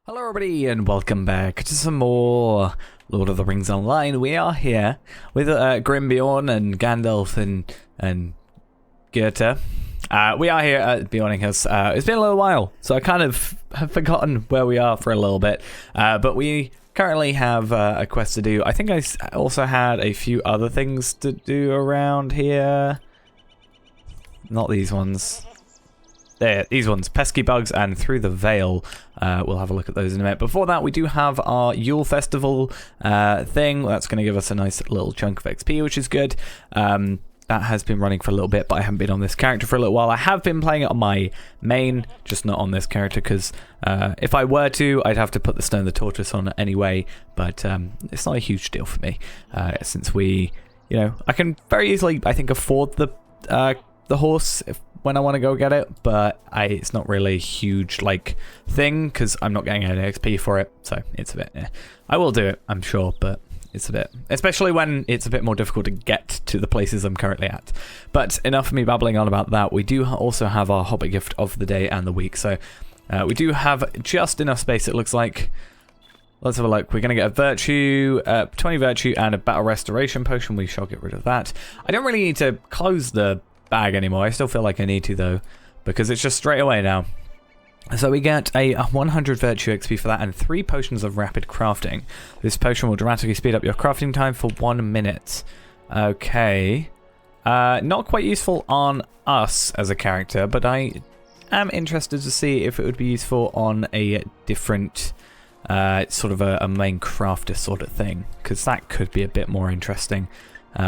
Hello everybody and welcome back to some more Lord of the Rings Online. We are here with Grimbeorn and Gandalf and Goethe. We are here at Beornings. It's been a little while, so I kind of have forgotten where we are for a little bit. But we currently have a quest to do. I think I also had a few other things to do around here. Not these ones. There, these ones, Pesky Bugs and Through the Veil. We'll have a look at those in a minute. Before that, we do have our Yule Festival thing. That's going to give us a nice little chunk of XP, which is good. That has been running for a little bit, but I haven't been on this character for a little while. I have been playing it on my main, just not on this character, because if I were to, I'd have to put the Stone of the Tortoise on anyway, but it's not a huge deal for me, since we, I can very easily, I think, afford the horse when I want to go get it, but it's not really a huge thing because I'm not getting any XP for it, so it's a bit I will do it, I'm sure, but it's a bit, especially when it's a bit more difficult to get to the places I'm currently at. But enough of me babbling on about that. We do also have our Hobbit gift of the day and the week, so we do have just enough space, it looks like. Let's have a look. We're going to get a virtue, 20 virtue and a battle restoration potion. We shall get rid of that. I don't really need to close the bag anymore. I still feel like I need to though, because it's just straight away now. So we get a 100 virtue XP for that and 3 potions of rapid crafting. This potion will dramatically speed up your crafting time for 1 minute. Okay. Not quite useful on us as a character, but I am interested to see if it would be useful on a different sort of a main crafter sort of thing, because that could be a bit more interesting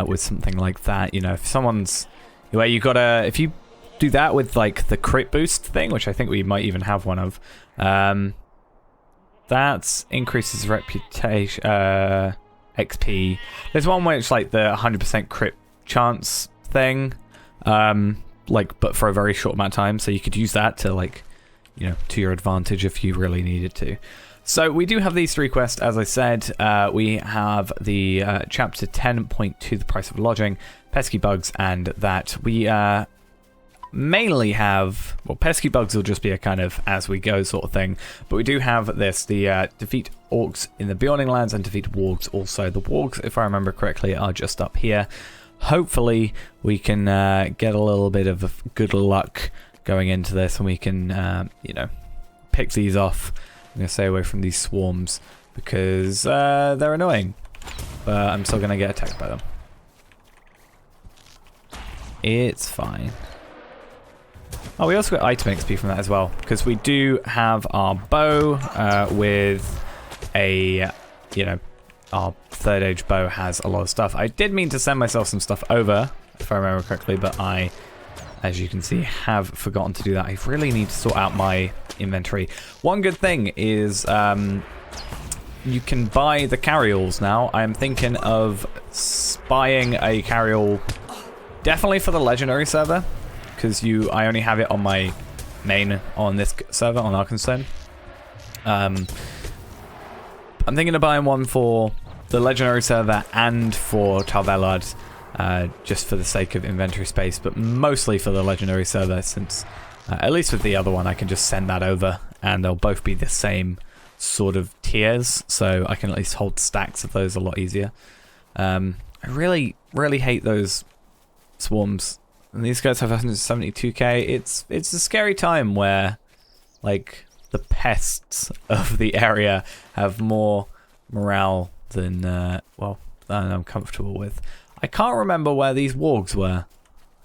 with something like that. If someone's where you gotta, if you do that with the crit boost thing, which I think we might even have one of, that increases reputation XP. There's one where it's the 100% crit chance thing, but for a very short amount of time, so you could use that to to your advantage if you really needed to. So we do have these 3 quests, as I said. We have the chapter 10.2, the price of lodging, pesky bugs, and that we mainly have, well, pesky bugs will just be a kind of as we go sort of thing, but we do have this, the defeat orcs in the Beorning lands and defeat wargs also. The wargs, if I remember correctly, are just up here. Hopefully we can get a little bit of good luck going into this, and we can pick these off. I'm going to stay away from these swarms because they're annoying, but I'm still going to get attacked by them. It's fine. Oh, we also got item XP from that as well, because we do have our bow with a, our 3rd age bow has a lot of stuff. I did mean to send myself some stuff over, if I remember correctly, but I, as you can see, have forgotten to do that. I really need to sort out my inventory. One good thing is you can buy the carryalls now. I'm thinking of buying a carryall definitely for the legendary server, because I only have it on my main on this server on Arkenstone. I'm thinking of buying one for the legendary server and for Talvelard, just for the sake of inventory space, but mostly for the legendary server, since at least with the other one I can just send that over and they'll both be the same sort of tiers, so I can at least hold stacks of those a lot easier. I really hate those swarms, and these guys have 172k. It's a scary time where the pests of the area have more morale than than I'm comfortable with. I can't remember where these wargs were.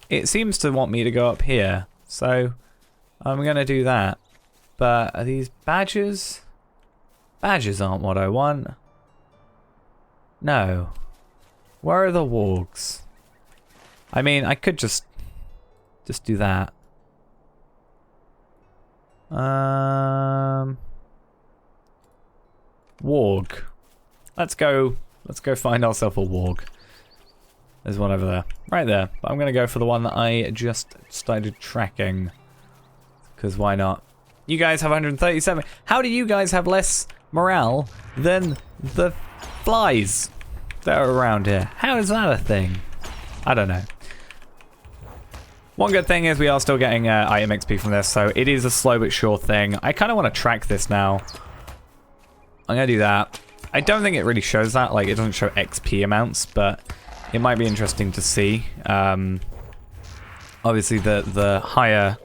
It seems to want me to go up here, so I'm gonna do that. But are these badgers? Badgers aren't what I want. No. Where are the wargs? I mean, I could just do that. Warg. Let's go find ourselves a warg. There's one over there. Right there. But I'm going to go for the one that I just started tracking. Because why not? You guys have 137. How do you guys have less morale than the flies that are around here? How is that a thing? I don't know. One good thing is we are still getting item XP from this, so it is a slow but sure thing. I kind of want to track this now. I'm going to do that. I don't think it really shows that. Like, it doesn't show XP amounts, but it might be interesting to see. Obviously, the higher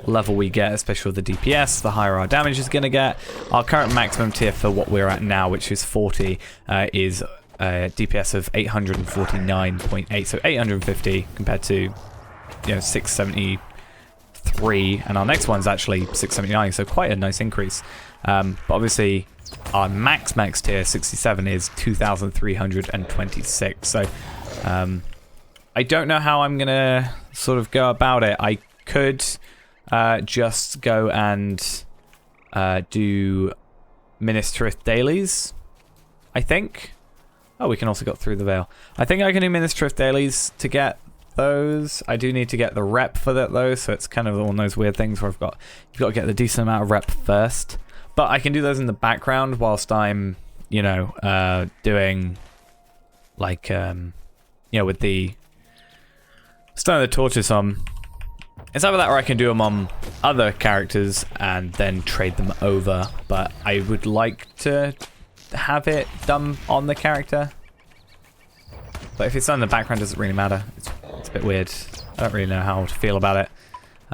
level we get, especially with the DPS, the higher our damage is going to get. Our current maximum tier for what we're at now, which is 40, is DPS of 849.8, so 850 compared to 673, and our next one's actually 679, so quite a nice increase. But obviously our max tier 67 is 2326, so I don't know how I'm gonna sort of go about it. I could just go and do Ministrith dailies, I think. Oh, we can also go through the veil. I think I can do Ministrith dailies to get those. I do need to get the rep for that though, so it's kind of one of those weird things where you've got to get the decent amount of rep first. But I can do those in the background whilst I'm, doing like with the Stone of the Torches on. It's either that or I can do them on other characters and then trade them over, but I would like to have it done on the character. But if it's done in the background, it doesn't really matter. It's a bit weird. I don't really know how to feel about it.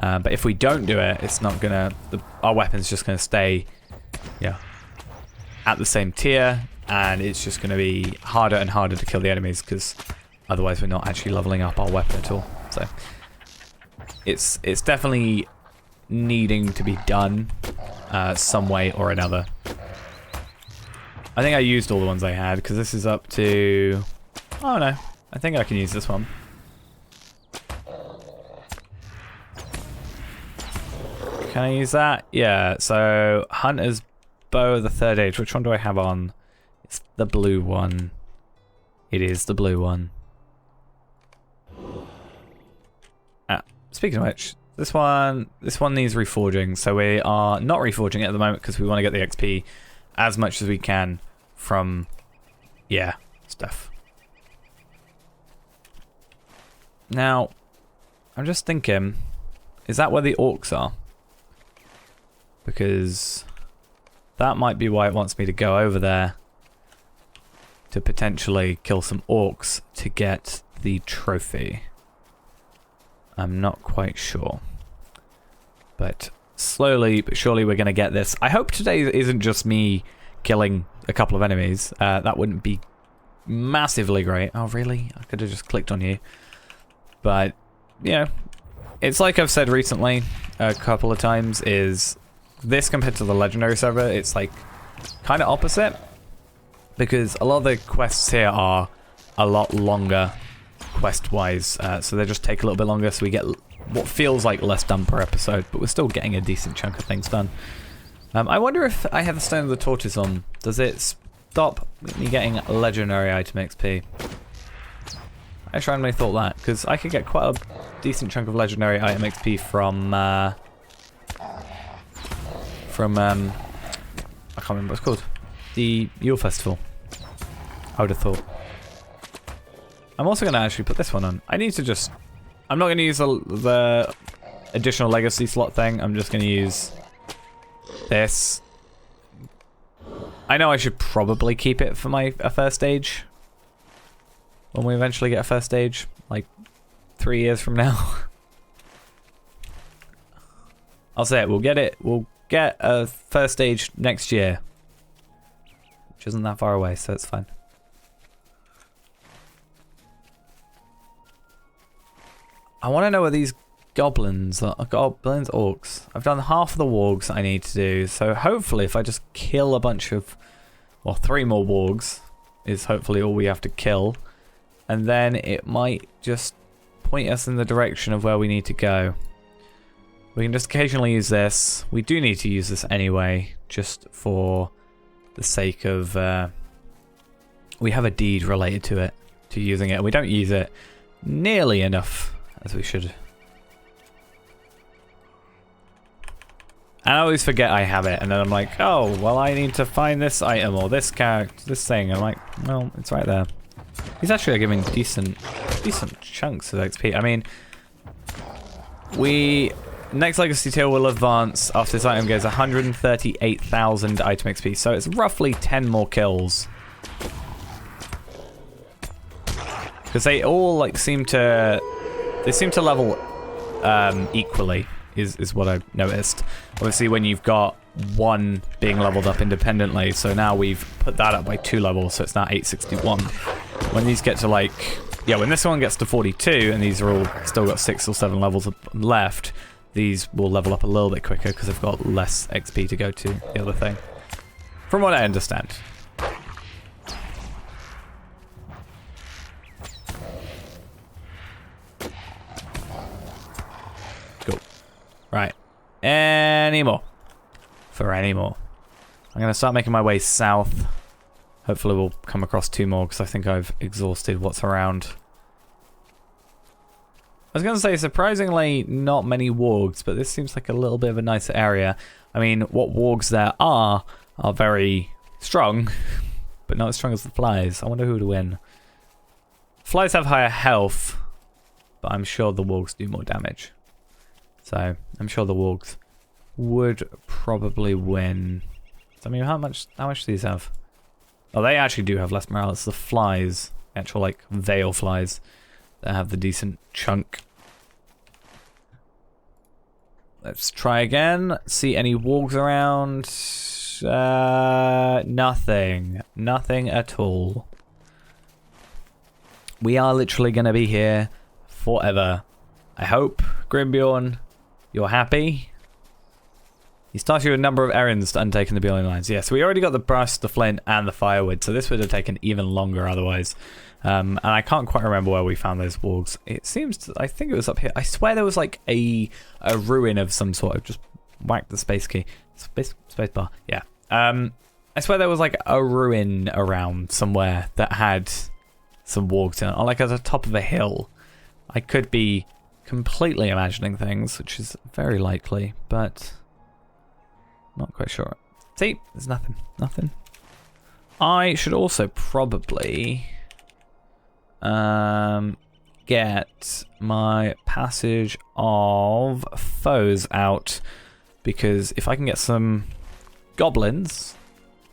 But if we don't do it, it's not gonna. Our weapon's just gonna stay, at the same tier, and it's just gonna be harder and harder to kill the enemies because otherwise we're not actually leveling up our weapon at all. So it's definitely needing to be done some way or another. I think I used all the ones I had because this is up to. Oh no, I think I can use this one. Can I use that? Yeah, so Hunter's Bow, the 3rd age. Which one do I have on? It's the blue one. It is the blue one. Speaking of which, this one needs reforging. So we are not reforging it at the moment because we want to get the XP as much as we can from, stuff. Now, I'm just thinking, is that where the orcs are? Because that might be why it wants me to go over there to potentially kill some orcs to get the trophy. I'm not quite sure. But slowly but surely we're going to get this. I hope today isn't just me killing a couple of enemies. That wouldn't be massively great. Oh, really? I could have just clicked on you. But, it's like I've said recently a couple of times, is this compared to the legendary server, it's like kind of opposite. Because a lot of the quests here are a lot longer quest-wise, so they just take a little bit longer, so we get what feels like less done per episode, but we're still getting a decent chunk of things done. I wonder if I have the Stone of the Torches on, does it stop me getting legendary item XP? I randomly thought that, because I could get quite a decent chunk of legendary item XP from I can't remember what it's called. The Yule Festival. I would have thought. I'm also going to actually put this one on. I need to just... I'm not going to use the additional legacy slot thing. I'm just going to use this. I know I should probably keep it for my first stage. When we eventually get a first stage. Like 3 years from now. I'll say it. We'll get a first stage next year. Which isn't that far away, so it's fine. I want to know where these goblins are. Goblins, orcs. I've done half of the wargs I need to do, so hopefully if I just kill a bunch of... Well, 3 more wargs is hopefully all we have to kill. And then it might just point us in the direction of where we need to go. We can just occasionally use this. We do need to use this anyway, just for the sake of... we have a deed related to it, to using it, and we don't use it nearly enough as we should. And I always forget I have it, and then I'm like, oh, well, I need to find this item or this character, this thing. I'm like, well, it's right there. He's actually giving decent chunks of XP. I mean, we next legacy tier will advance after this item gets 138,000 item XP. So it's roughly 10 more kills. Because they all like seem to level equally is what I've noticed. Obviously when you've got one being leveled up independently, so now we've put that up by 2 levels, so it's now 861. When these get to like, yeah, when this one gets to 42 and these are all still got 6 or 7 levels left, these will level up a little bit quicker because they've got less XP to go to the other thing. From what I understand. Cool. Right. Any more? For any more. I'm going to start making my way south. Hopefully we'll come across 2 more because I think I've exhausted what's around. I was going to say, surprisingly, not many wargs, but this seems like a little bit of a nicer area. I mean, what wargs there are very strong, but not as strong as the flies. I wonder who would win. Flies have higher health, but I'm sure the wargs do more damage. So, I'm sure the wargs would probably win. I mean, how much do these have? Oh, they actually do have less morale. It's the flies, actual like veil flies, that have the decent chunk. Let's try again. See any wargs around? Nothing. Nothing at all. We are literally going to be here forever. I hope, Grimbeorn, you're happy. He starts you a number of errands to undertake in the Beorning lines. Yeah, so we already got the brass, the flint, and the firewood, so this would have taken even longer otherwise. And I can't quite remember where we found those wargs. It seems, I think it was up here. I swear there was like a ruin of some sort. I've just whacked the space key. Space bar, yeah. I swear there was like a ruin around somewhere that had some wargs in it, or like at the top of a hill. I could be completely imagining things, which is very likely, but not quite sure. See, there's nothing. Nothing. I should also probably get my passage of foes out, because if I can get some goblins,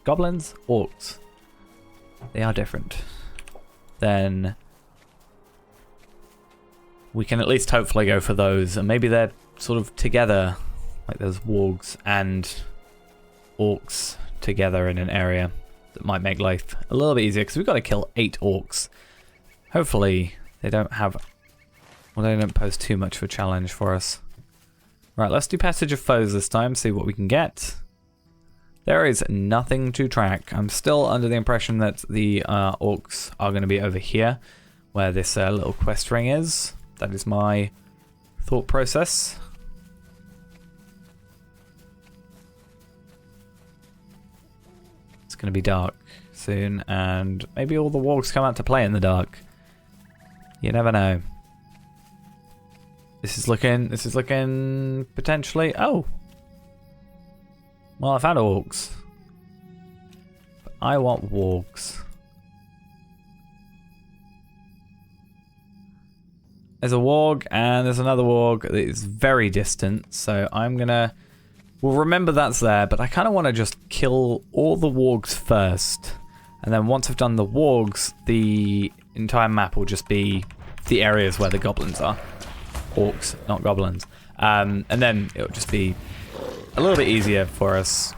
orcs, they are different, then we can at least hopefully go for those, and maybe they're sort of together, like there's wargs and orcs together in an area that might make life a little bit easier, because we've got to kill 8 orcs. Hopefully they don't have, well, they don't pose too much of a challenge for us. Right, let's do passage of foes this time, see what we can get. There is nothing to track. I'm still under the impression that the orcs are going to be over here, where this little quest ring is. That is my thought process. It's going to be dark soon, and maybe all the wargs come out to play in the dark. You never know. This is looking potentially. Oh, well, I found orcs, but I want wargs. There's a warg and there's another warg that is very distant, so I'm gonna. We'll remember that's there, but I kind of want to just kill all the wargs first, and then once I've done the wargs, the entire map will just be the areas where the goblins are. Orcs, not goblins. And then it'll just be a little bit easier for us.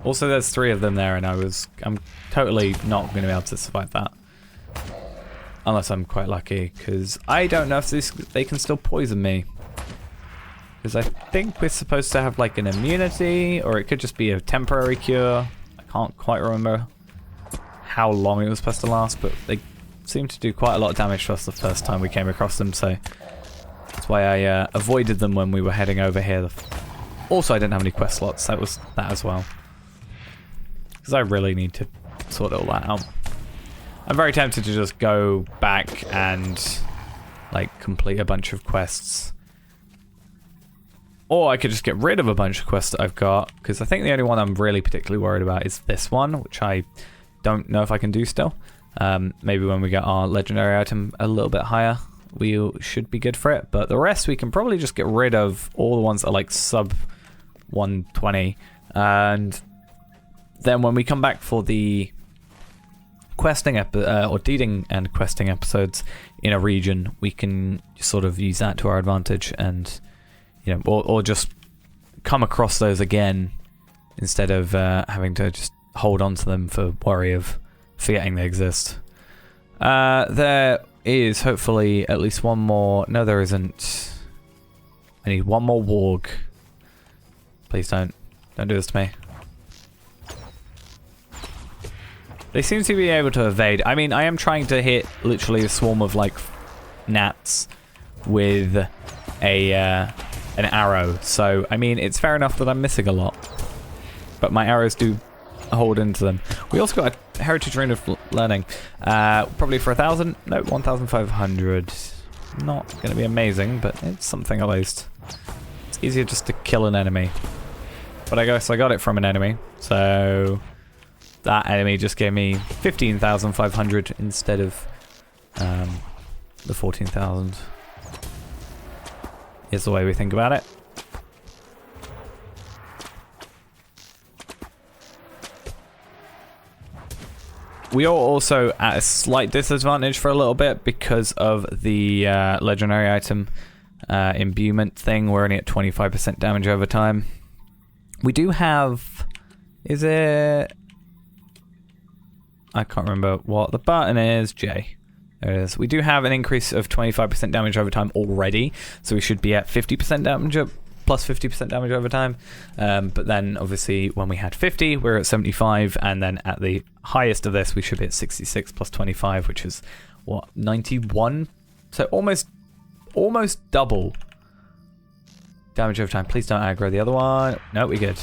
Also, there's 3 of them there, and I'm totally not going to be able to survive that. Unless I'm quite lucky, because I don't know if they can still poison me. Because I think we're supposed to have like an immunity, or it could just be a temporary cure. I can't quite remember how long it was supposed to last, but they seemed to do quite a lot of damage to us the first time we came across them, so that's why I avoided them when we were heading over here. Also, I didn't have any quest slots, that was that as well. Because I really need to sort all that out. I'm very tempted to just go back and like complete a bunch of quests. Or I could just get rid of a bunch of quests that I've got, because I think the only one I'm really particularly worried about is this one, which I don't know if I can do still. Maybe when we get our legendary item a little bit higher, we should be good for it. But the rest we can probably just get rid of, all the ones that are like sub 120. And then when we come back for the questing or deeding and questing episodes in a region, we can sort of use that to our advantage, and you know, or just come across those again instead of having to just hold on to them for worry of forgetting they exist. There is hopefully at least one more. No, there isn't. I need one more warg. Please don't do this to me. They seem to be able to evade. I mean, I am trying to hit literally a swarm of like gnats with an arrow. So, I mean, it's fair enough that I'm missing a lot. But my arrows do hold into them. We also got a heritage rune of learning. Probably for 1,000. No, 1,500. Not going to be amazing, but it's something at least. It's easier just to kill an enemy. But I guess I got it from an enemy. So that enemy just gave me 15,500 instead of the 14,000. Is the way we think about it. We are also at a slight disadvantage for a little bit because of the legendary item imbuement thing. We're only at 25% damage over time. We do have... Is it... I can't remember what the button is. J. There it is. We do have an increase of 25% damage over time already, so we should be at 50% damage, plus 50% damage over time. But then, obviously, when we had 50, we're at 75, and then at the highest of this, we should be at 66 plus 25, which is, what, 91? So almost double damage over time. Please don't aggro the other one. No, we're good.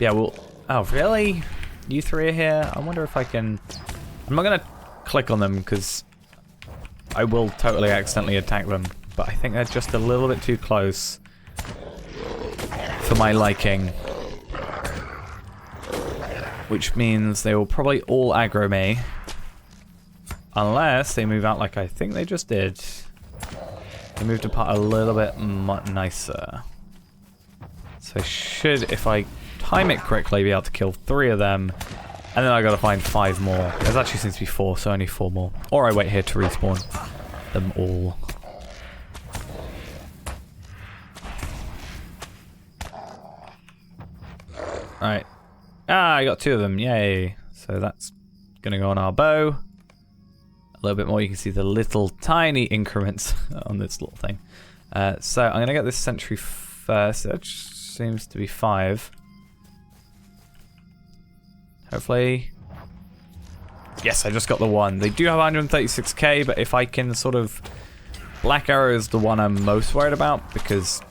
Yeah, well... Oh, really? You three are here? I wonder if I can... I'm not going to click on them because I will totally accidentally attack them, but I think they're just a little bit too close for my liking, which means they will probably all aggro me unless they move out like I think they just did. They moved apart a little bit nicer, so I should, if I time it correctly, be able to kill 3 of them. And then I gotta find 5 more. There's actually seems to be 4, so only 4 more. Or I wait here to respawn them all. Alright. Ah, I got 2 of them. Yay. So that's gonna go on our bow. A little bit more. You can see the little tiny increments on this little thing. So I'm gonna get this sentry first. That seems to be 5. Hopefully. Yes, I just got the 1. They do have 136k, but if I can sort of... Black Arrow is the one I'm most worried about because,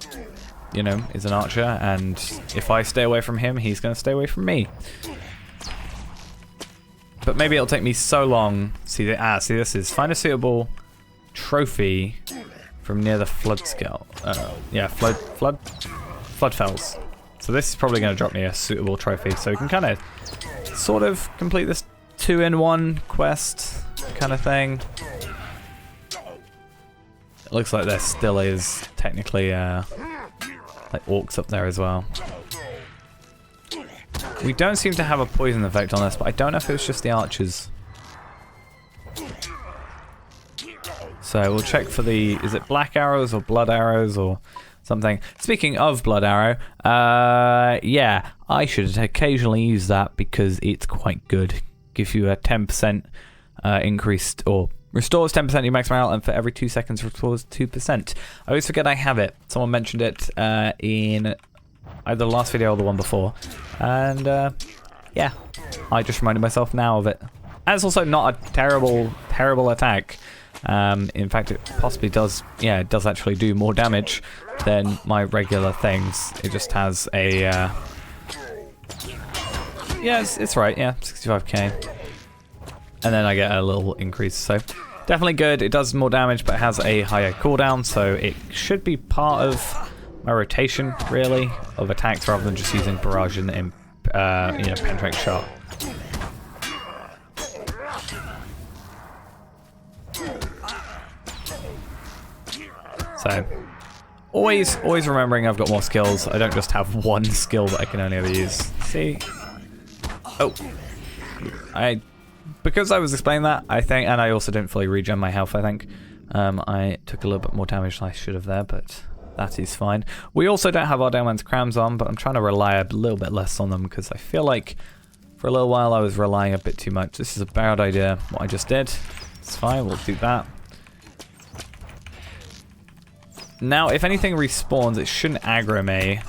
you know, he's an archer, and if I stay away from him, he's going to stay away from me. But maybe it'll take me so long. See, this is find a suitable trophy from near the flood scale. Yeah, flood fells. So this is probably going to drop me a suitable trophy, so we can kind of sort of complete this 2-in-1 quest kind of thing. It looks like there still is technically like orcs up there as well. We don't seem to have a poison effect on this, but I don't know if it's just the archers. So we'll check for the, is it black arrows or blood arrows or something. Speaking of blood arrow, yeah, I should occasionally use that because it's quite good. Gives you a 10% increased, or restores 10% of your maximum health, and for every 2 seconds restores 2%. I always forget I have it. Someone mentioned it in either the last video or the one before, and yeah, I just reminded myself now of it. And it's also not a terrible attack. In fact, it possibly does, yeah, it does actually do more damage than my regular things. It just has a, yeah, it's right, yeah, 65k. And then I get a little increase, so definitely good. It does more damage, but it has a higher cooldown, so it should be part of my rotation, really, of attacks rather than just using barrage and, you know, penetrating shot. So always remembering I've got more skills. I don't just have one skill that I can only ever use. See? Oh. Because I was explaining that, I think, and I also didn't fully regen my health, I think. I took a little bit more damage than I should have there, but that is fine. We also don't have our Downman's Crams on, but I'm trying to rely a little bit less on them because I feel like for a little while I was relying a bit too much. This is a bad idea, what I just did. It's fine, we'll do that. Now, if anything respawns, it shouldn't aggro me.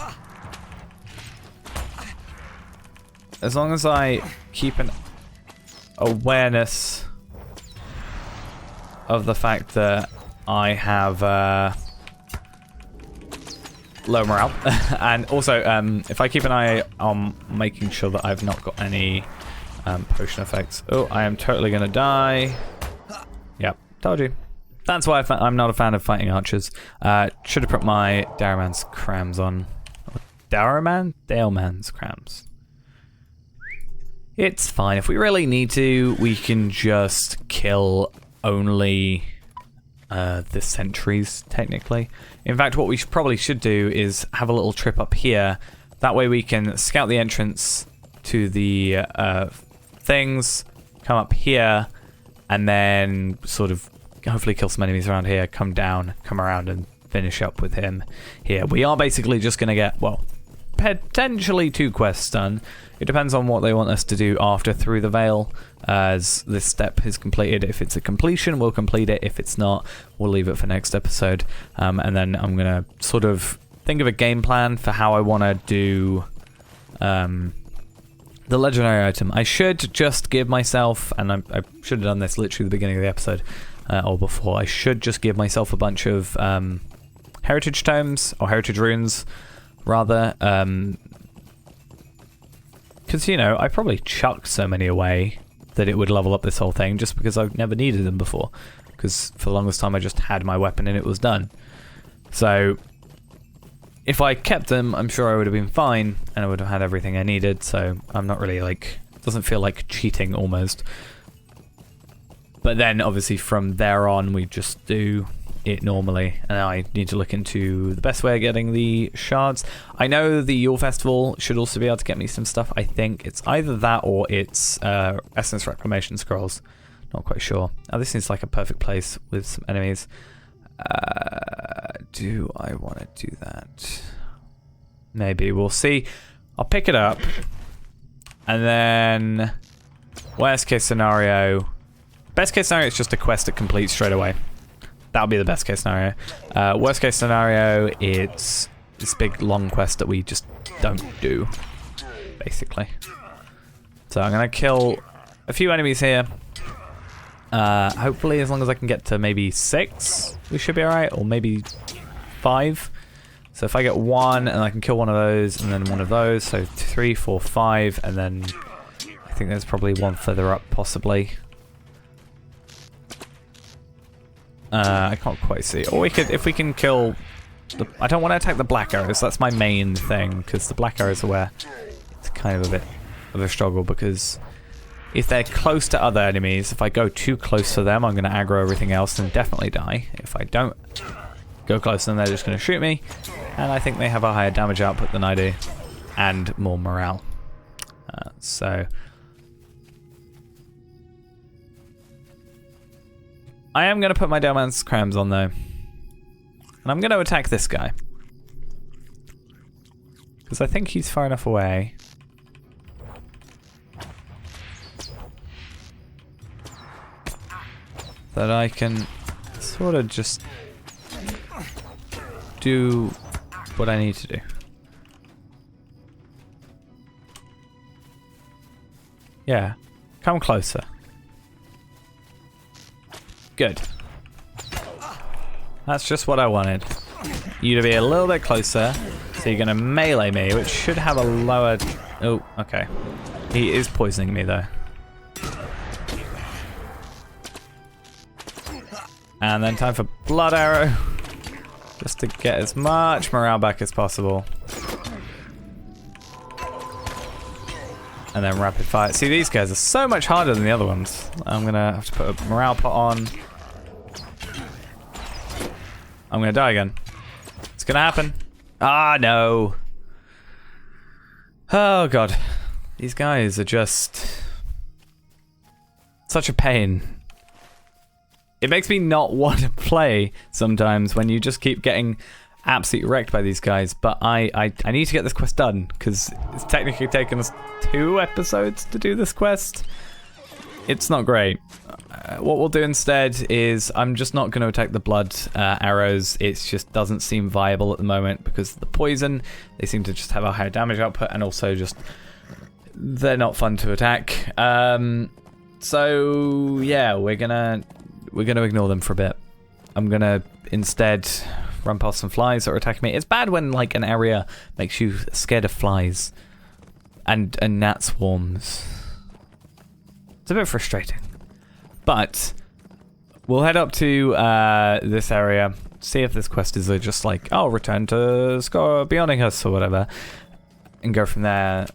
As long as I keep an awareness of the fact that I have low morale. And also, if I keep an eye on making sure that I've not got any potion effects. Oh, I am totally going to die. Yep, told you. That's why I'm not a fan of fighting archers. Should have put my Daleman's Crams on. Daleman's Crams. It's fine. If we really need to, we can just kill only the sentries, technically. In fact, what we probably should do is have a little trip up here. That way we can scout the entrance to the things, come up here, and then sort of hopefully kill some enemies around here, come down, come around, and finish up with him here. We are basically just going to get, well, potentially 2 quests done. It depends on what they want us to do after Through the Veil, as this step is completed. If it's a completion, we'll complete it. If it's not, we'll leave it for next episode. And then I'm going to sort of think of a game plan for how I want to do the legendary item. I should just give myself, and I should have done this literally at the beginning of the episode, or before, I should just give myself a bunch of heritage tomes, or heritage runes, rather. Because, you know, I probably chucked so many away that it would level up this whole thing just because I've never needed them before. Because for the longest time I just had my weapon and it was done. So if I kept them, I'm sure I would have been fine and I would have had everything I needed. So I'm not really like, it doesn't feel like cheating almost. But then obviously from there on we just do it normally, and I need to look into the best way of getting the shards. I know the Yule Festival should also be able to get me some stuff. I think it's either that or it's Essence Reclamation Scrolls. Not quite sure. Oh, this seems like a perfect place with some enemies. Do I want to do that? Maybe, we'll see. I'll pick it up, and then worst case scenario, best case scenario, it's just a quest that completes straight away. That'll be the best case scenario. Worst case scenario, it's this big long quest that we just don't do, basically. So I'm gonna kill a few enemies here. Hopefully, as long as I can get to maybe 6, we should be alright, or maybe 5. So if I get 1 and I can kill one of those and then one of those, so 3, 4, 5, and then I think there's probably one further up, possibly. I can't quite see. Or we could, if we can kill the, I don't want to attack the black arrows. That's my main thing, because the black arrows are where it's kind of a bit of a struggle, because if they're close to other enemies, if I go too close to them, I'm going to aggro everything else and definitely die. If I don't go close, then they're just going to shoot me. And I think they have a higher damage output than I do, and more morale. So I am going to put my Daleman's Crams on, though. And I'm going to attack this guy, because I think he's far enough away. That I can sort of just do what I need to do. Yeah, come closer. Good. That's just what I wanted. You to be a little bit closer, so you're gonna melee me, which should have a lower... Oh, okay. He is poisoning me, though. And then time for Blood Arrow, just to get as much morale back as possible. And then Rapid Fire. See, these guys are so much harder than the other ones. I'm gonna have to put a morale pot on. I'm gonna die again. It's gonna happen. Ah, no. Oh, God. These guys are just such a pain. It makes me not want to play sometimes when you just keep getting absolutely wrecked by these guys. But I need to get this quest done because it's technically taken us 2 episodes to do this quest. It's not great. What we'll do instead is I'm just not going to attack the blood arrows. It just doesn't seem viable at the moment because of the poison. They seem to just have a higher damage output and also just they're not fun to attack. So yeah, we're gonna ignore them for a bit. I'm gonna instead run past some flies that are attacking me. It's bad when like an area makes you scared of flies and gnat swarms. It's a bit frustrating. But we'll head up to this area, see if this quest is just like, oh, return to Beornings or whatever, and go from there.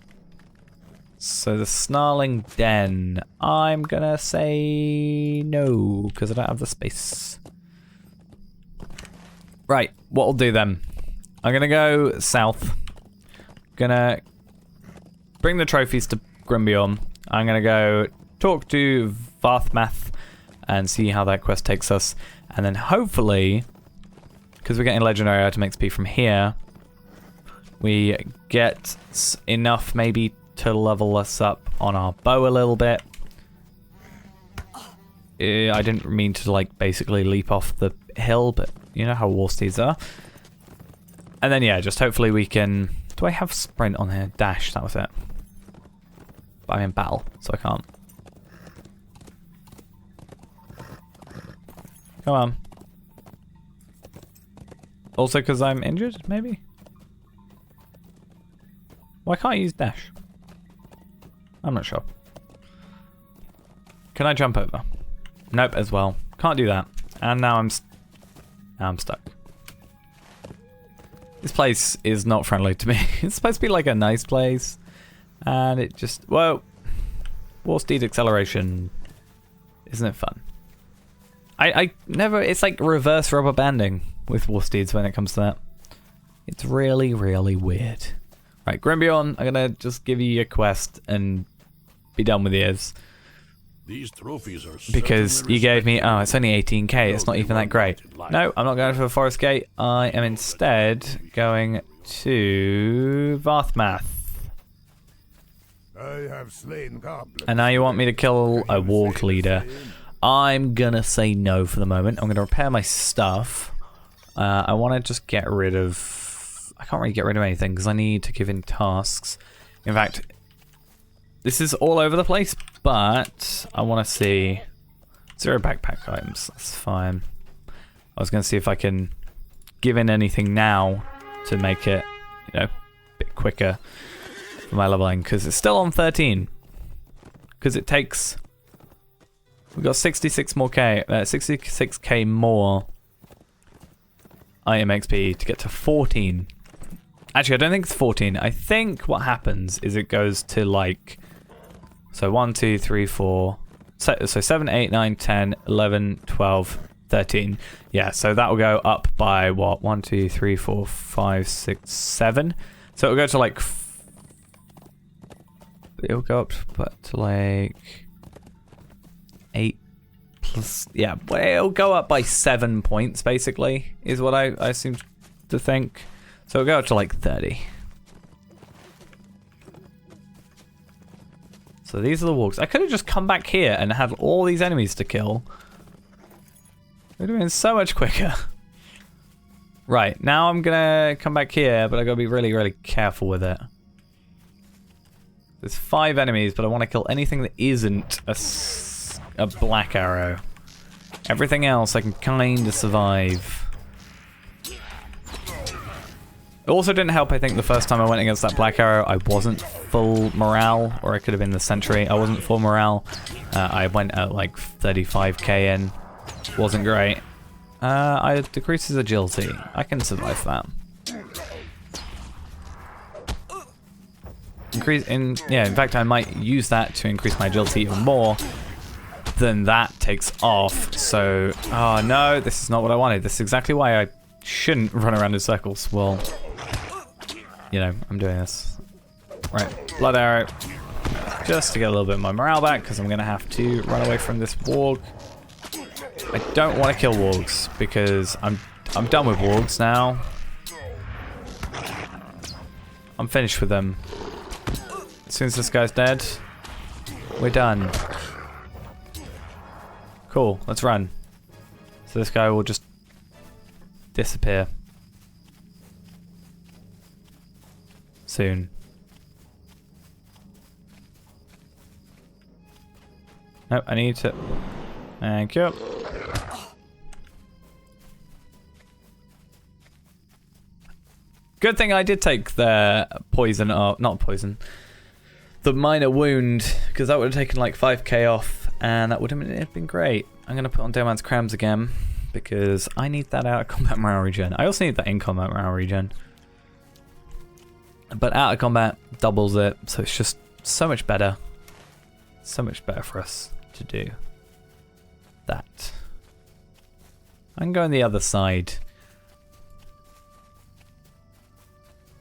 So the snarling den, I'm gonna say no, because I don't have the space. Right, what I'll do then, I'm gonna go south, gonna bring the trophies to Grimbeorn, I'm gonna go talk to Varthmath and see how that quest takes us, and then hopefully, because we're getting legendary item XP from here, we get enough maybe to level us up on our bow a little bit. I didn't mean to like basically leap off the hill, but you know how war steeds are. And then yeah, just hopefully we can... Do I have sprint on here? Dash, that was it. But I'm in battle, so I can't. Come on. Also because I'm injured, maybe? Why can't I use dash? I'm not sure. Can I jump over? Nope, as well. Can't do that. And now I'm stuck. This place is not friendly to me. It's supposed to be like a nice place. And it just... Whoa. War Steed acceleration. Isn't it fun? I never... It's like reverse rubber banding with War Steeds when it comes to that. It's really, really weird. Right, Grimbeorn, I'm gonna just give you your quest and be done with yours. These trophies are because you gave me, oh, it's only 18k, it's not even that great. No, I'm not going for the Forest Gate. I am instead going to Varthmath. I have slain goblins. And now you want me to kill a warg leader. I'm gonna say no for the moment. I'm gonna repair my stuff. I want to just get rid of... I can't really get rid of anything because I need to give in tasks. In fact, this is all over the place, but I want to see 0 backpack items. That's fine. I was going to see if I can give in anything now to make it, you know, a bit quicker for my leveling because it's still on 13. Because it takes... We've got 66k more item XP to get to 14. Actually, I don't think it's 14. I think what happens is it goes to like... So 1, 2, 3, 4... So 7, 8, 9, 10, 11, 12, 13. Yeah, so that will go up by what? 1, 2, 3, 4, 5, 6, 7. So it'll go to like... It'll go up to like... 8 plus... Yeah, well, it'll go up by 7 points, basically, is what I seem to think. So it'll go up to like 30. So these are the wargs. I could have just come back here and had all these enemies to kill. It would have been so much quicker. Right, now I'm gonna come back here, but I gotta be really, really careful with it. There's 5 enemies, but I want to kill anything that isn't a black arrow. Everything else I can kind of survive. It also didn't help, I think, the first time I went against that black arrow, I wasn't full morale, or I could have been the sentry. I wasn't full morale. I went at like 35k in. Wasn't great. I decrease his agility. I can survive that. In fact, I might use that to increase my agility even more. Then that takes off. So, oh no, this is not what I wanted. This is exactly why I shouldn't run around in circles while, you know, I'm doing this. Right, blood arrow. Just to get a little bit of my morale back, because I'm going to have to run away from this warg. I don't want to kill wargs, because I'm done with wargs now. I'm finished with them. As soon as this guy's dead, we're done. Cool, let's run. So this guy will just disappear. Soon. Nope, I need to... Thank you. Good thing I did take the poison, not poison, the minor wound, because that would have taken like 5k off, and that would have been great. I'm going to put on Dead Man's Crams again, because I need that out of combat morale regen. I also need that in combat morale regen. But out of combat doubles it, so it's just so much better. So much better for us to do that. I can go on the other side.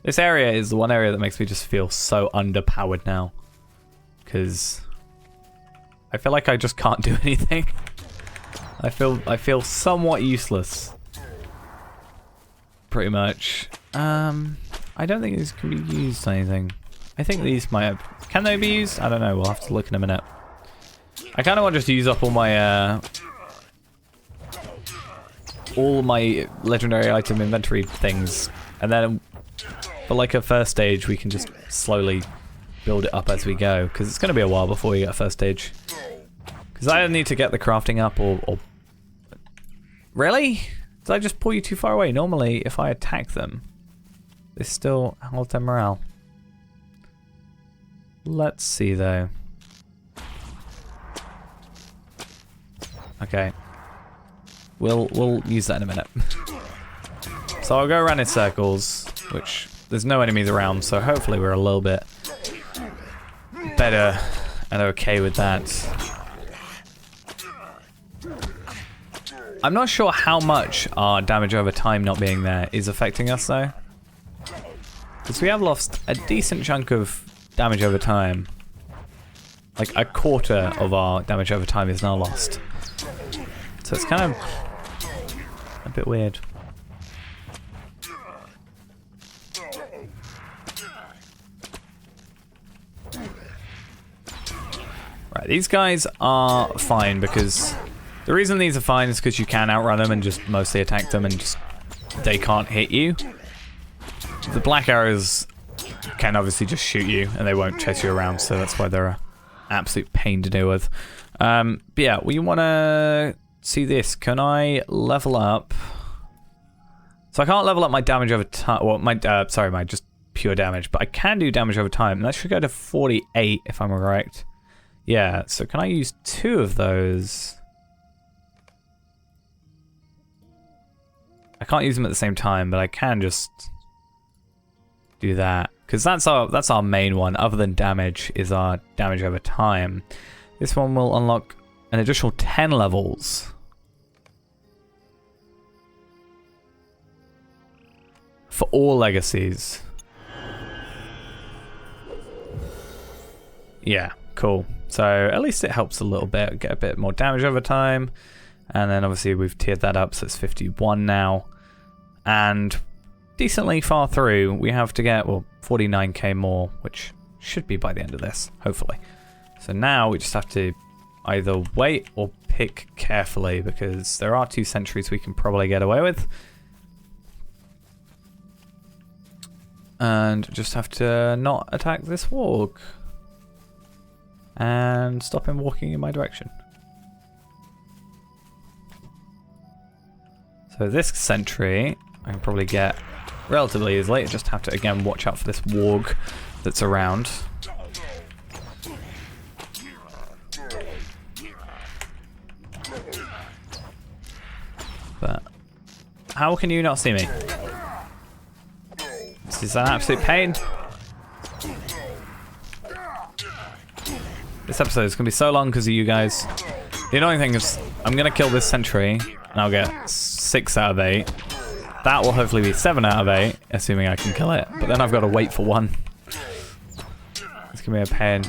This area is the one area that makes me just feel so underpowered now. Because I feel like I just can't do anything. I feel somewhat useless. Pretty much. I don't think these can be used on anything. I think these might have... Can they be used? I don't know. We'll have to look in a minute. I kind of want to just use up all my legendary item inventory things, and then for like a first stage we can just slowly build it up as we go, because it's going to be a while before we get a first stage. Because I need to get the crafting up, or... Really? Did I just pull you too far away? Normally, if I attack them, they still hold their morale. Let's see though. Okay. We'll use that in a minute. So I'll go around in circles, which there's no enemies around, so hopefully we're a little bit better and okay with that. I'm not sure how much our damage over time not being there is affecting us though. Because we have lost a decent chunk of damage over time. Like a quarter of our damage over time is now lost. So it's kind of a bit weird. Right, these guys are fine because the reason these are fine is because you can outrun them and just mostly attack them and just they can't hit you. The black arrows can obviously just shoot you and they won't chase you around, so that's why they're an absolute pain to deal with. But yeah, we want to see this. Can I level up? So I can't level up my damage over time. Well, my just pure damage, but I can do damage over time. And that should go to 48 if I'm correct. Yeah, so can I use 2 of those? I can't use them at the same time, but I can just do that. Because that's our main one, other than damage, is our damage over time. This one will unlock an additional 10 levels. For all legacies. Yeah, cool. So at least it helps a little bit, get a bit more damage over time. And then obviously we've tiered that up, so it's 51 now. And decently far through, we have to get, well, 49k more, which should be by the end of this, hopefully. So now we just have to either wait or pick carefully, because there are 2 sentries we can probably get away with. And just have to not attack this warg. And stop him walking in my direction. So this sentry, I can probably get relatively easily. I just have to, again, watch out for this warg that's around. But how can you not see me? This is an absolute pain. This episode is going to be so long because of you guys. The annoying thing is I'm going to kill this sentry and I'll get 6 out of 8. that will hopefully be 7 out of 8, assuming I can kill it. But then I've got to wait for 1. It's gonna be a pain.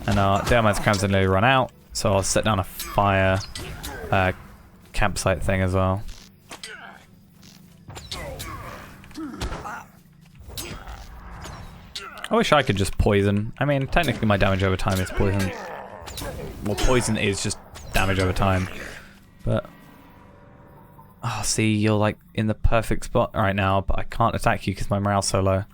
And our Daemons crabs are nearly run out, so I'll set down a fire campsite thing as well. I wish I could just poison. I mean, technically my damage over time is poison. Well, poison is just damage over time. But... oh, see, you're like in the perfect spot right now, but I can't attack you because my morale's so low.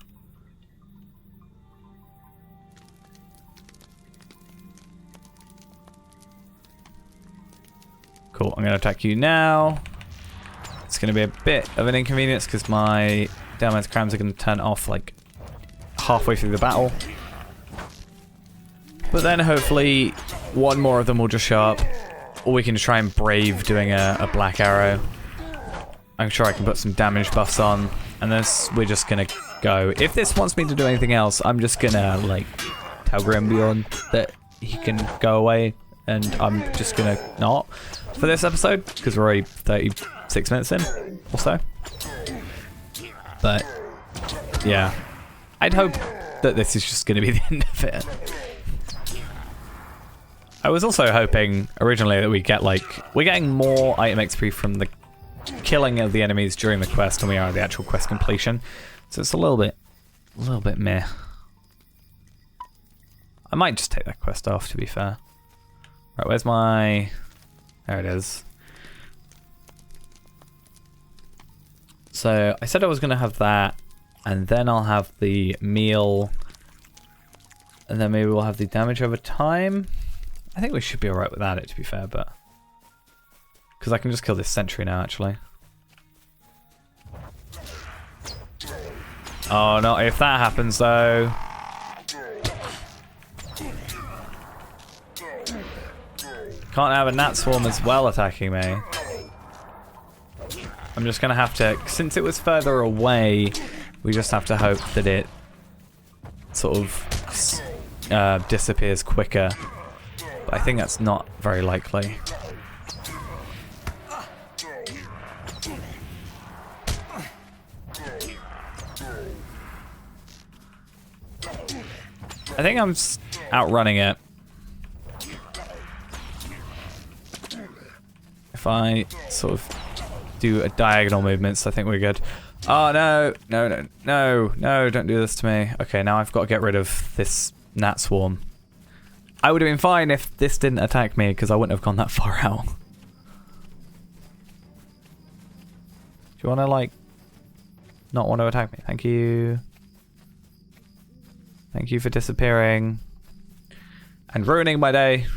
Cool, I'm going to attack you now. It's going to be a bit of an inconvenience because my Daemons crams are going to turn off like halfway through the battle. But then hopefully one more of them will just show up. Or we can try and brave doing a black arrow. I'm sure I can put some damage buffs on. And then we're just going to go. If this wants me to do anything else, I'm just going to like tell Grimbeorn that he can go away. And I'm just going to not for this episode. Because we're already 36 minutes in or so. But yeah. I'd hope that this is just going to be the end of it. I was also hoping originally that we get like... we're getting more item XP from the killing of the enemies during the quest than we are the actual quest completion. So it's a little bit meh. I might just take that quest off, to be fair. Right, where's my... there it is. So I said I was going to have that. And then I'll have the meal. And then maybe we'll have the damage over time. I think we should be alright without it, to be fair, but... because I can just kill this sentry now, actually. Oh, no, if that happens, though... can't have a gnat swarm as well attacking me. I'm just going to have to... since it was further away... we just have to hope that it sort of disappears quicker. But I think that's not very likely. I think I'm outrunning it. If I sort of do a diagonal movements, I think we're good. Oh, no, don't do this to me. Okay, now I've got to get rid of this gnat swarm. I would have been fine if this didn't attack me, because I wouldn't have gone that far out. Do you want to, like, not want to attack me? Thank you. Thank you for disappearing. And ruining my day.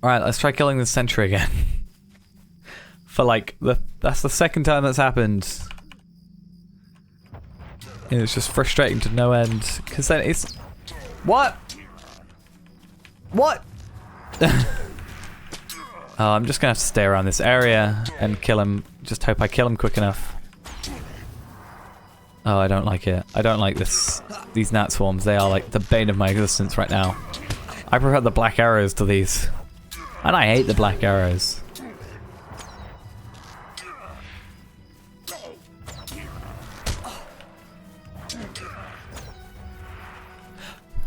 Alright, let's try killing the sentry again. For like, that's the second time that's happened. And it's just frustrating to no end. Because then it's... what? What? Oh, I'm just going to have to stay around this area and kill him. Just hope I kill him quick enough. Oh, I don't like it. I don't like this. These gnat swarms, they are like the bane of my existence right now. I prefer the black arrows to these. And I hate the black arrows.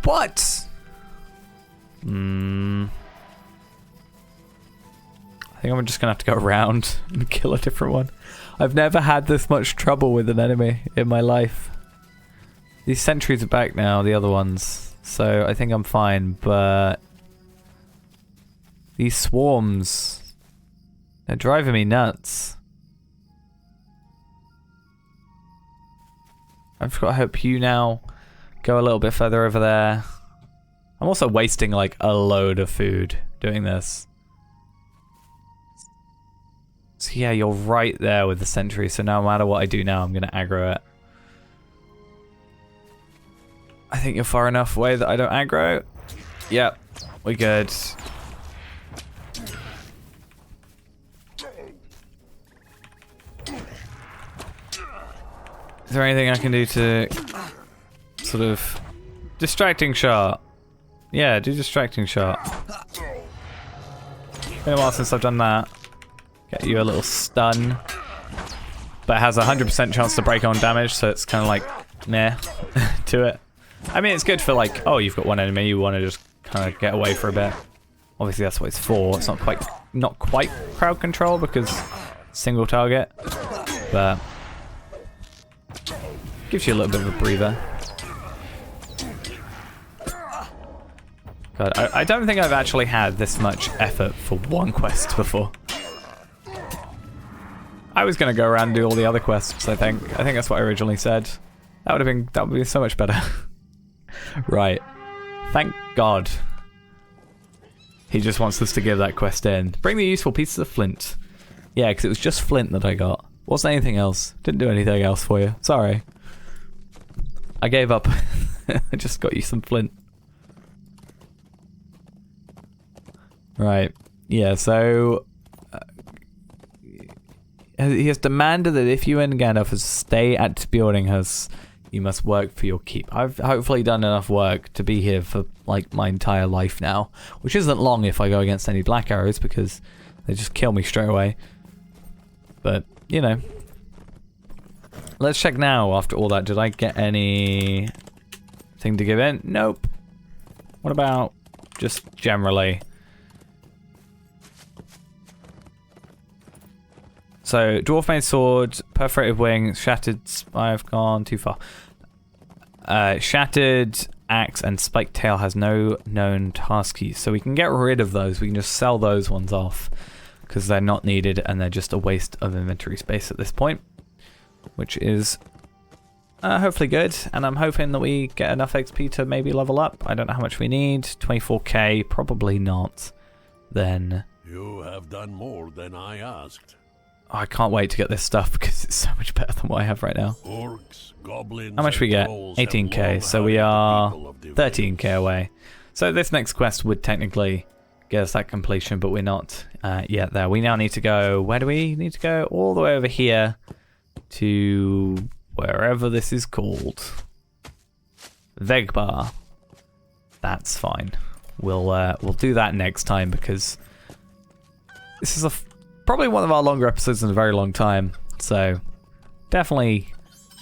What? I think I'm just gonna have to go around and kill a different one. I've never had this much trouble with an enemy in my life. These sentries are back now, the other ones. So I think I'm fine, but... these swarms... they're driving me nuts. I've got to hope you now go a little bit further over there. I'm also wasting like a load of food doing this. So yeah, you're right there with the sentry, so no matter what I do now, I'm going to aggro it. I think you're far enough away that I don't aggro. Yep, we're good. Is there anything I can do to sort of... distracting shot? Yeah, do distracting shot. Been a while since I've done that. Get you a little stun. But it has a 100% chance to break on damage, so it's kind of like, meh, to it. I mean, it's good for like, oh, you've got one enemy, you want to just kind of get away for a bit. Obviously, that's what it's for. It's not quite crowd control because single target, but gives you a little bit of a breather. God, I don't think I've actually had this much effort for one quest before. I was gonna go around and do all the other quests. I think that's what I originally said. That would be so much better. Right. Thank God. He just wants us to give that quest in. Bring the useful pieces of flint. Yeah, because it was just flint that I got. Wasn't anything else. Didn't do anything else for you. Sorry. I gave up. I just got you some flint. Right. Yeah, so... he has demanded that if you and Gandalf stay at Beornings, you must work for your keep. I've hopefully done enough work to be here for like my entire life now, which isn't long if I go against any black arrows because they just kill me straight away. But, you know. Let's check now after all that. Did I get anything to give in? Nope. What about just generally? So, Dwarf Main Sword, Perforated Wing, Shattered... I've gone too far. Shattered Axe and Spiked Tail has no known task keys. So we can get rid of those. We can just sell those ones off. Because they're not needed and they're just a waste of inventory space at this point. Which is hopefully good. And I'm hoping that we get enough XP to maybe level up. I don't know how much we need. 24k, probably not. Then... You have done more than I asked. Oh, I can't wait to get this stuff because it's so much better than what I have right now. Orcs, goblins, how much we get? 18k, so we are 13k away. So this next quest would technically get us that completion, but we're not yet there. We now need to go, where do we need to go? All the way over here to wherever this is called. Vegbar. That's fine. We'll do that next time because this is probably one of our longer episodes in a very long time, so definitely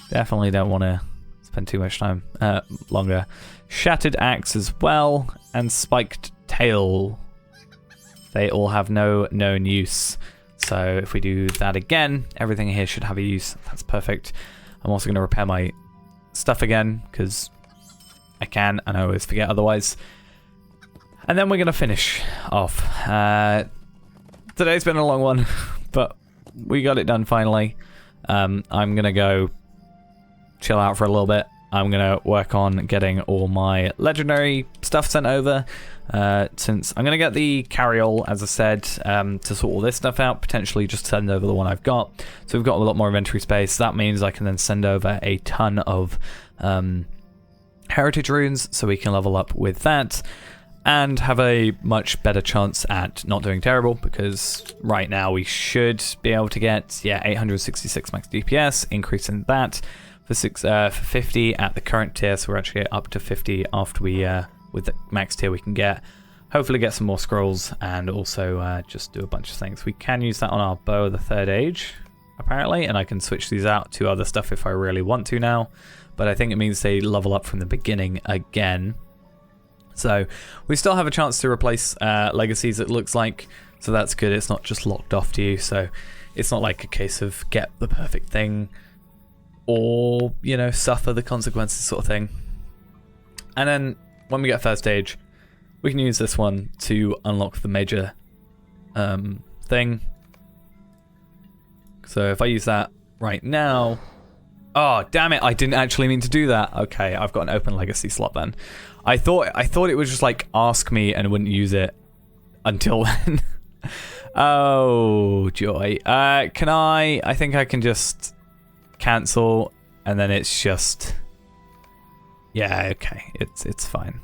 don't want to spend too much time longer. Shattered Axe as well, and Spiked Tail. They all have no known use, so if we do that again, everything here should have a use. That's perfect. I'm also going to repair my stuff again, because I can, and I always forget otherwise. And then we're going to finish off. Today's been a long one, but we got it done finally. I'm going to go chill out for a little bit. I'm going to work on getting all my legendary stuff sent over. Since I'm going to get the carryall, as I said, to sort all this stuff out. Potentially just send over the one I've got. So we've got a lot more inventory space. That means I can then send over a ton of heritage runes, so we can level up with that. And have a much better chance at not doing terrible, because right now we should be able to get 866 max DPS, increasing that for 50 at the current tier. So we're actually up to 50 after we with the max tier we can get. Hopefully get some more scrolls and also just do a bunch of things. We can use that on our bow of the third age apparently, and I can switch these out to other stuff if I really want to now. But I think it means they level up from the beginning again. So we still have a chance to replace legacies, it looks like, so that's good. It's not just locked off to you, so it's not like a case of get the perfect thing or, you know, suffer the consequences sort of thing. And then when we get first stage, we can use this one to unlock the major thing. So if I use that right now... Oh, damn it, I didn't actually mean to do that. Okay, I've got an open legacy slot then. I thought it would just like ask me and wouldn't use it until then. Oh, joy. Can I think I can just cancel and then it's just... Yeah, okay, it's fine.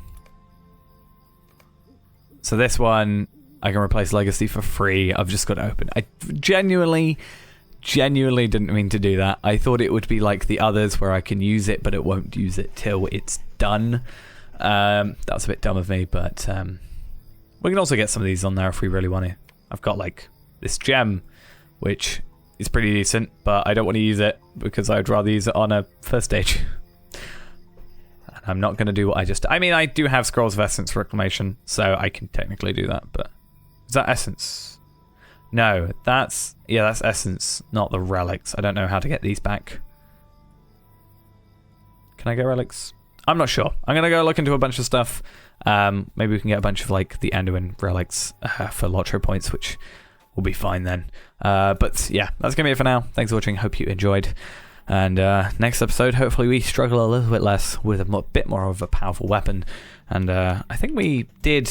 So this one, I can replace legacy for free. I've just got to open. I genuinely didn't mean to do that. I thought it would be like the others where I can use it, but it won't use it till it's done. That's a bit dumb of me, but we can also get some of these on there if we really want to. I've got like this gem which is pretty decent, but I don't want to use it because I'd rather use it on a first stage. And I'm not going to do what I just... I mean, I do have Scrolls of Essence Reclamation, so I can technically do that, but... Is that Essence? No, that's... Yeah, that's Essence, not the relics. I don't know how to get these back. Can I get relics? I'm not sure. I'm going to go look into a bunch of stuff. Maybe we can get a bunch of, like, the Anduin relics for LOTRO points, which will be fine then. But, yeah, that's going to be it for now. Thanks for watching. Hope you enjoyed. And next episode, hopefully we struggle a little bit less with a bit more of a powerful weapon. And I think we did...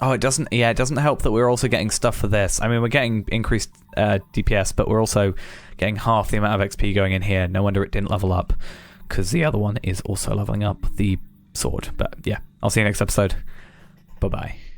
Oh, it doesn't... Yeah, it doesn't help that we're also getting stuff for this. I mean, we're getting increased DPS, but we're also getting half the amount of XP going in here. No wonder it didn't level up, because the other one is also leveling up the sword. But yeah, I'll see you next episode. Bye-bye.